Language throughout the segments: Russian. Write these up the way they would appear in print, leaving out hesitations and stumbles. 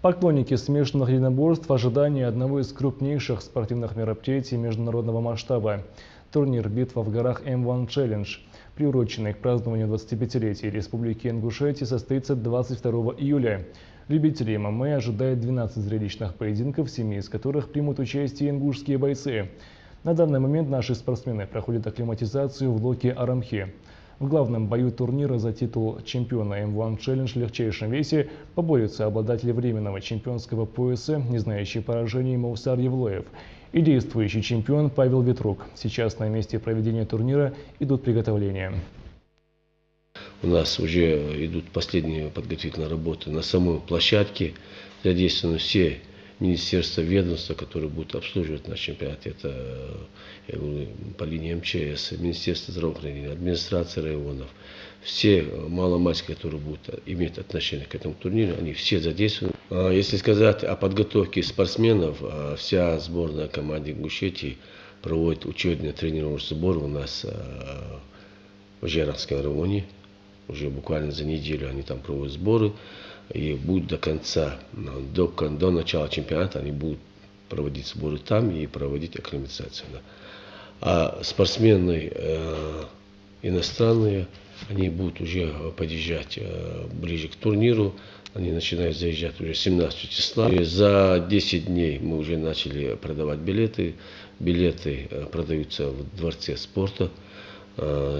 Поклонники смешанных единоборств в ожидании одного из крупнейших спортивных мероприятий международного масштаба. Турнир «Битва в горах М1 Challenge», приуроченный к празднованию 25-летия Республики Ингушетия, состоится 22 июля. Любителей ММА ожидает 12 зрелищных поединков, 7 из которых примут участие ингушские бойцы. На данный момент наши спортсмены проходят акклиматизацию в Локе Арамхе. В главном бою турнира за титул чемпиона М1 Challenge в легчайшем весе поборются обладатели временного чемпионского пояса, не знающий поражений Маусар Евлоев, и действующий чемпион Павел Ветрук. Сейчас на месте проведения турнира идут приготовления. У нас уже идут последние подготовительные работы на самой площадке. Задействованы все министерства, ведомства, которые будут обслуживать наш чемпионат. Это, я говорю, по линии МЧС, Министерство здравоохранения, администрация районов. Все маломальски, которые будут иметь отношение к этому турниру, они все задействованы. Если сказать о подготовке спортсменов, вся сборная команды Ингушетии проводит учебный тренировочный сбор у нас в Жеранском районе. Уже буквально за неделю они там проводят сборы. И будут до конца, до начала чемпионата они будут проводить сборы там и проводить акклиматизацию. Да. А спортсмены иностранные, они будут уже подъезжать ближе к турниру. Они начинают заезжать уже 17 числа. И за 10 дней мы уже начали продавать билеты. Билеты продаются в Дворце спорта.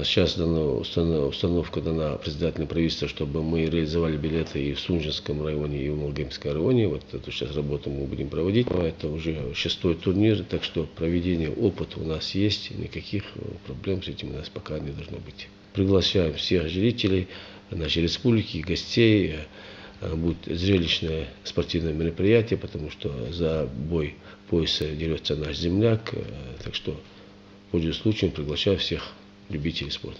Сейчас установка дана председателю правительства, чтобы мы реализовали билеты и в Сунжинском районе, и в Малгемском районе. Вот эту сейчас работу мы будем проводить. Это уже 6-й турнир, так что проведение опыта у нас есть. Никаких проблем с этим у нас пока не должно быть. Приглашаем всех зрителей нашей республики, гостей. Будет зрелищное спортивное мероприятие, потому что за бой пояса дерется наш земляк. Так что, пользуясь случаем, приглашаю всех любителей спорта.